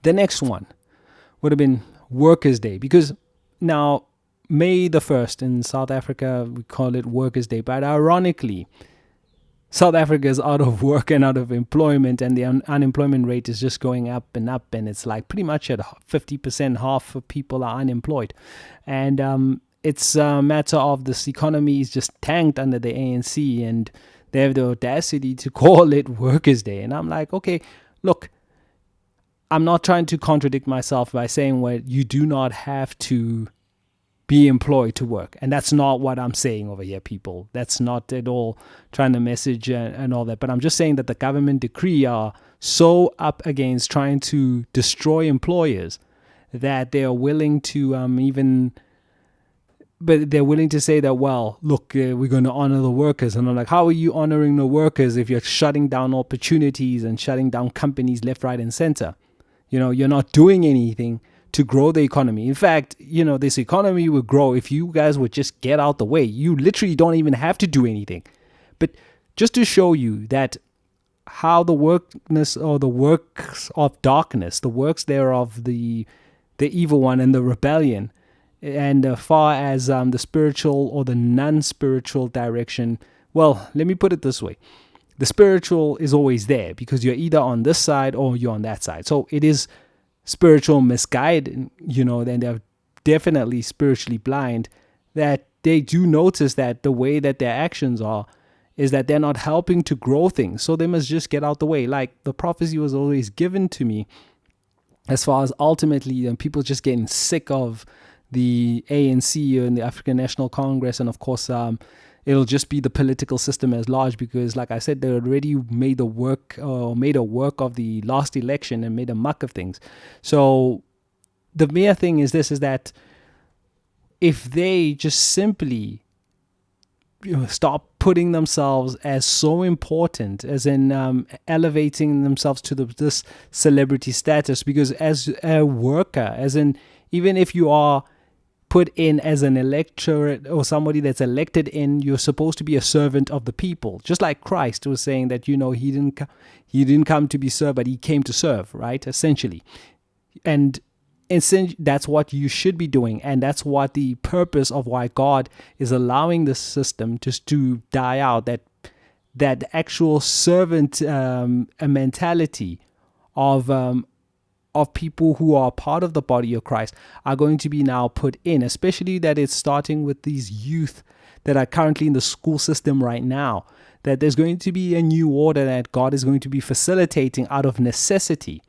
The next one would have been Workers' Day, because now May the 1st in South Africa, we call it Workers' Day. But ironically, South Africa is out of work and out of employment, and the unemployment rate is just going up, and it's like pretty much at 50%, half of people are unemployed. And it's a matter of this economy is just tanked under the ANC, and they have the audacity to call it Workers' Day. And I'm like, okay, look, I'm not trying to contradict myself by saying, well, you do not have to be employed to work. And that's not what I'm saying over here, people. That's not at all trying to message and all that. But I'm just saying that the government decree are so up against trying to destroy employers that they are willing to but they're willing to say that, well, look, we're going to honor the workers. And I'm like, how are you honoring the workers if you're shutting down opportunities and shutting down companies left, right, and center? You're not doing anything to grow the economy. In fact, this economy would grow if you guys would just get out the way. You literally don't even have to do anything. But just to show you that how the works of darkness, the works thereof, the evil one and the rebellion, and as far as the spiritual or the non-spiritual direction, well, let me put it this way. The spiritual is always there because you're either on this side or you're on that side. So it is spiritual misguided, then they're definitely spiritually blind, that they do notice that the way that their actions are is that they're not helping to grow things. So they must just get out the way. Like the prophecy was always given to me as far as ultimately people just getting sick of the ANC and the African National Congress, and of course it'll just be the political system as large, because like I said, they already made a work of the last election and made a muck of things. So the mere thing is that if they just simply stop putting themselves as so important, as in elevating themselves to this celebrity status, because as a worker, as in even if you are put in as an electorate or somebody that's elected in, you're supposed to be a servant of the people. Just like Christ was saying that, he didn't come to be served, but he came to serve, right? Essentially. And that's what you should be doing. And that's what the purpose of why God is allowing this system just to die out, that actual servant mentality of people who are part of the body of Christ are going to be now put in, especially that it's starting with these youth that are currently in the school system right now, that there's going to be a new order that God is going to be facilitating out of necessity,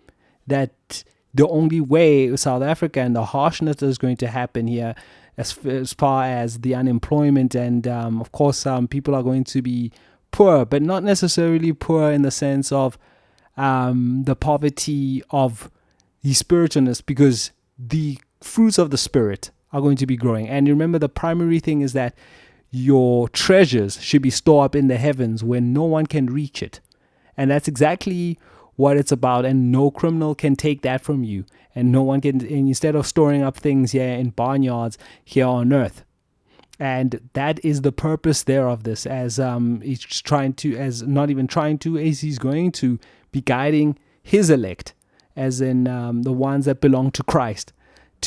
that the only way South Africa and the harshness that is going to happen here as far as the unemployment and of course people are going to be poor, but not necessarily poor in the sense of the poverty of the spiritualness, because the fruits of the Spirit are going to be growing. And remember, the primary thing is that your treasures should be stored up in the heavens where no one can reach it. And that's exactly what it's about. And no criminal can take that from you. And no one can, and instead of storing up things here in barnyards here on earth. And that is the purpose there of this, as he's going to be guiding his elect, as in the ones that belong to Christ,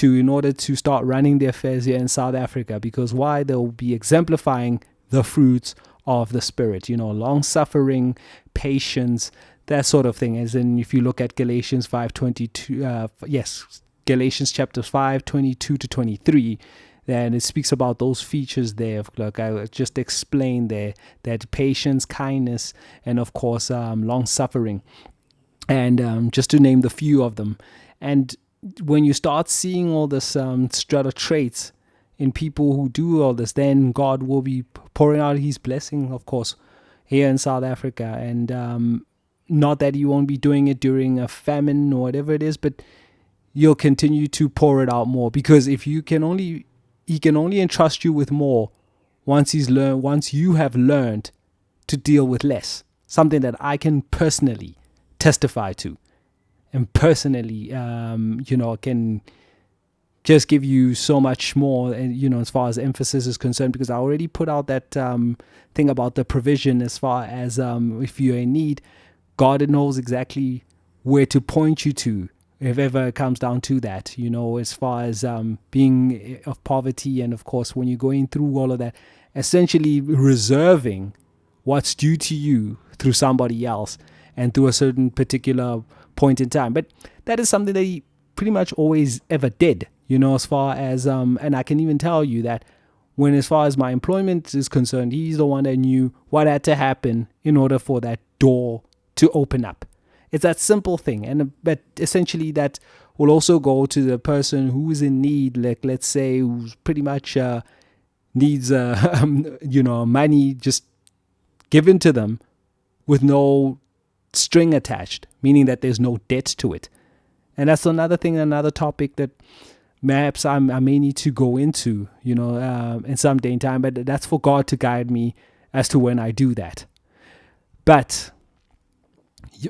in order to start running their affairs here in South Africa. Because why? They'll be exemplifying the fruits of the Spirit, long suffering, patience, that sort of thing. As in, if you look at Galatians 5:22, Galatians chapter 5:22 to 23, then it speaks about those features there. Like I just explained there, that patience, kindness, and of course long suffering. And just to name the few of them. And when you start seeing all this strata traits in people who do all this, then God will be pouring out his blessing, of course, here in South Africa. And not that he won't be doing it during a famine or whatever it is, but you'll continue to pour it out more, because if he can only entrust you with more once you have learned to deal with less. Something that I can personally testify to, and personally can just give you so much more, and as far as emphasis is concerned, because I already put out that thing about the provision, as far as if you're in need, God knows exactly where to point you to, if ever it comes down to that, as far as being of poverty. And of course, when you're going through all of that, essentially reserving what's due to you through somebody else and through a certain particular point in time. But that is something that he pretty much always ever did, as far as, and I can even tell you that when, as far as my employment is concerned, he's the one that knew what had to happen in order for that door to open up. It's that simple thing. But essentially that will also go to the person who is in need, like let's say who's pretty much needs money just given to them with no string attached, meaning that there's no debt to it. And that's another thing, another topic that perhaps I may need to go into, in some day and time, but that's for God to guide me as to when I do that. But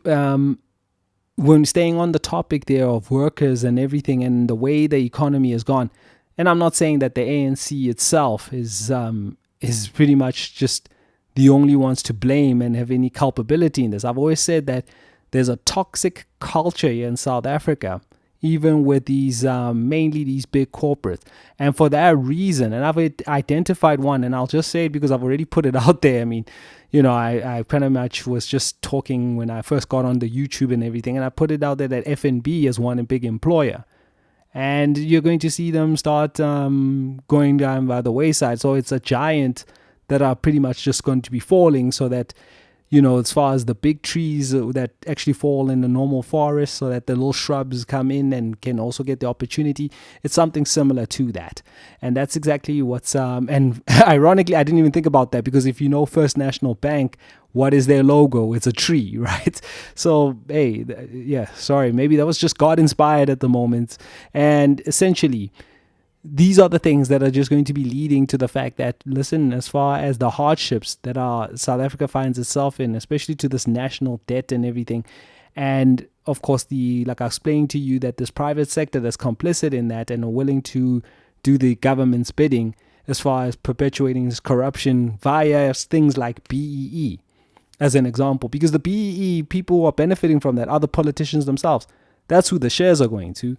when staying on the topic there of workers and everything and the way the economy has gone, and I'm not saying that the ANC itself is pretty much just the only ones to blame and have any culpability in this. I've always said that there's a toxic culture here in South Africa, even with these mainly these big corporates. And for that reason, and I've identified one, and I'll just say it because I've already put it out there. I mean, I pretty much was just talking when I first got on the YouTube and everything, and I put it out there that FNB is one big employer. And you're going to see them start going down by the wayside. So it's a giant that are pretty much just going to be falling, so that, as far as the big trees that actually fall in the normal forest, so that the little shrubs come in and can also get the opportunity. It's something similar to that. And that's exactly what's, and ironically, I didn't even think about that, because if you know First National Bank, what is their logo? It's a tree, right? So, hey, sorry, maybe that was just God inspired at the moment. And essentially, these are the things that are just going to be leading to the fact that, listen, as far as the hardships that South Africa finds itself in, especially to this national debt and everything, and of course, like I explained to you, that this private sector that's complicit in that and are willing to do the government's bidding as far as perpetuating this corruption via things like BEE, as an example, because the BEE people who are benefiting from that are the politicians themselves. That's who the shares are going to.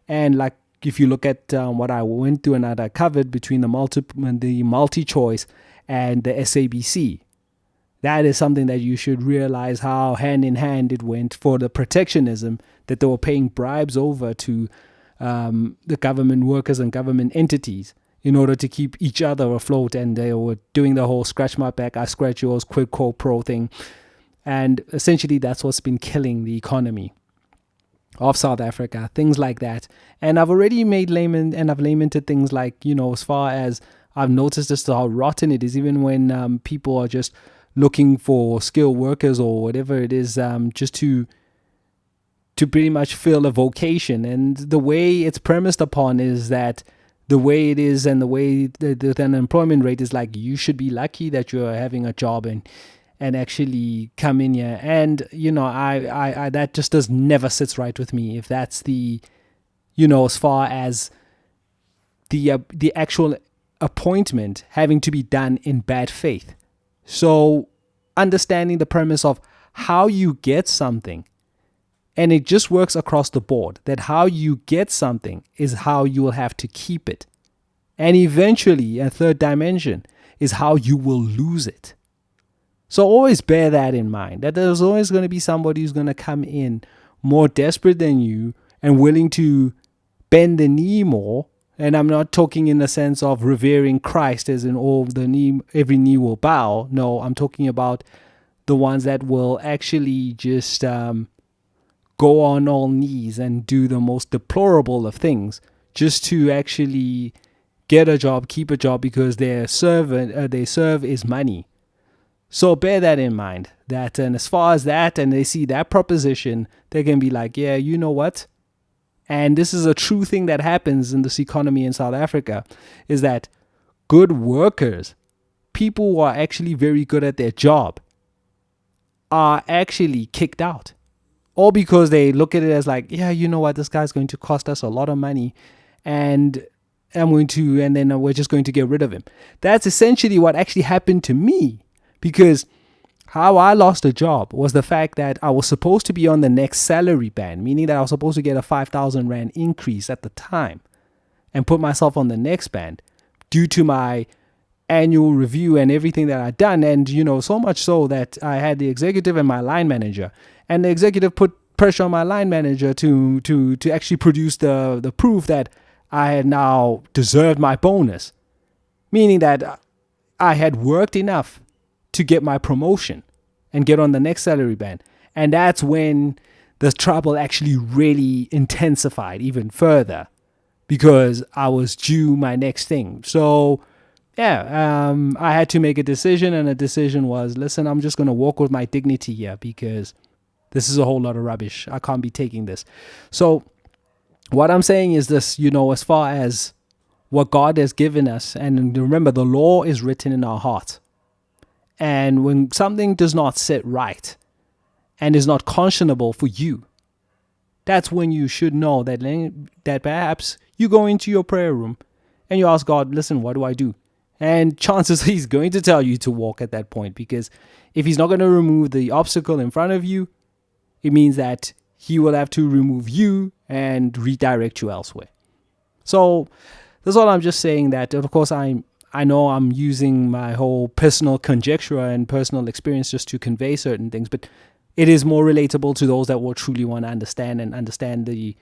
And like, if you look at what I went through and that I covered between the multi-choice and the SABC, that is something that you should realize how hand in hand it went for the protectionism that they were paying bribes over to the government workers and government entities in order to keep each other afloat. And they were doing the whole scratch my back, I scratch yours, quid pro quo thing. And essentially that's what's been killing the economy of South Africa, things like that. And I've already lamented things like, as far as I've noticed as to how rotten it is, even when people are just looking for skilled workers or whatever it is, just to pretty much fill a vocation. And the way it's premised upon is that the way it is and the way the unemployment rate is like, you should be lucky that you're having a job and actually come in here. And, I that just never sits right with me. If that's the, as far as the actual appointment having to be done in bad faith. So understanding the premise of how you get something, and it just works across the board, that how you get something is how you will have to keep it. And eventually, a third dimension is how you will lose it. So always bear that in mind, that there's always going to be somebody who's going to come in more desperate than you and willing to bend the knee more. And I'm not talking in the sense of revering Christ as in every knee will bow. No, I'm talking about the ones that will actually just go on all knees and do the most deplorable of things just to actually get a job, keep a job, because their serve is money. So bear that in mind, that, and as far as that, and they see that proposition, they can be like, yeah, you know what? And this is a true thing that happens in this economy in South Africa, is that good workers, people who are actually very good at their job, are actually kicked out. All because they look at it as like, yeah, you know what? This guy's going to cost us a lot of money, and then we're just going to get rid of him. That's essentially what actually happened to me. Because How I lost a job was the fact that I was supposed to be on the next salary band, meaning that I was supposed to get a 5,000 Rand increase at the time and put myself on the next band due to my annual review and everything that I'd done. And, so much so that I had the executive and my line manager, and the executive put pressure on my line manager to actually produce the proof that I had now deserved my bonus, meaning that I had worked enough to get my promotion and get on the next salary band. And that's when the trouble actually really intensified even further, because I was due my next thing. So yeah, I had to make a decision, and the decision was, listen, I'm just going to walk with my dignity here, because this is a whole lot of rubbish. I can't be taking this. So what I'm saying is this, as far as what God has given us, and remember, the law is written in our heart. And when something does not sit right and is not conscionable for you, that's when you should know that perhaps you go into your prayer room and you ask God, listen, what do I do? And chances he's going to tell you to walk at that point, because if he's not going to remove the obstacle in front of you, it means that he will have to remove you and redirect you elsewhere. So that's all. I'm just saying that, of course, I know I'm using my whole personal conjecture and personal experience just to convey certain things, but it is more relatable to those that will truly want to understand the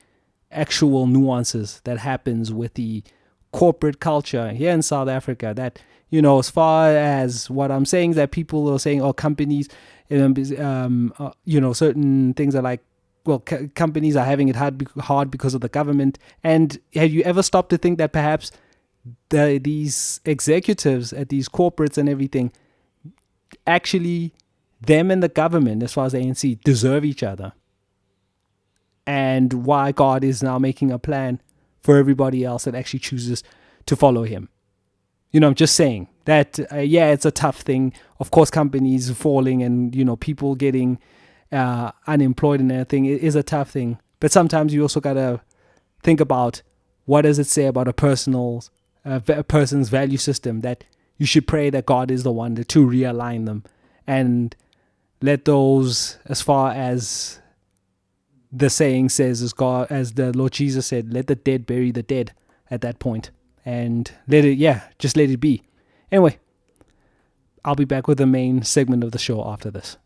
actual nuances that happens with the corporate culture here in South Africa. That, as far as what I'm saying is that people are saying, oh, companies, certain things are like, well, companies are having it hard because of the government. And have you ever stopped to think that perhaps these executives at these corporates and everything, actually, them and the government, as far as the ANC, deserve each other? And why God is now making a plan for everybody else that actually chooses to follow him. I'm just saying that, it's a tough thing. Of course, companies falling and, people getting unemployed and everything, it is a tough thing. But sometimes you also got to think about, what does it say about a person's value system, that you should pray that God is the one to realign them, and let those, as far as the saying says, as the Lord Jesus said, let the dead bury the dead at that point, and just let it be. Anyway, I'll be back with the main segment of the show after this.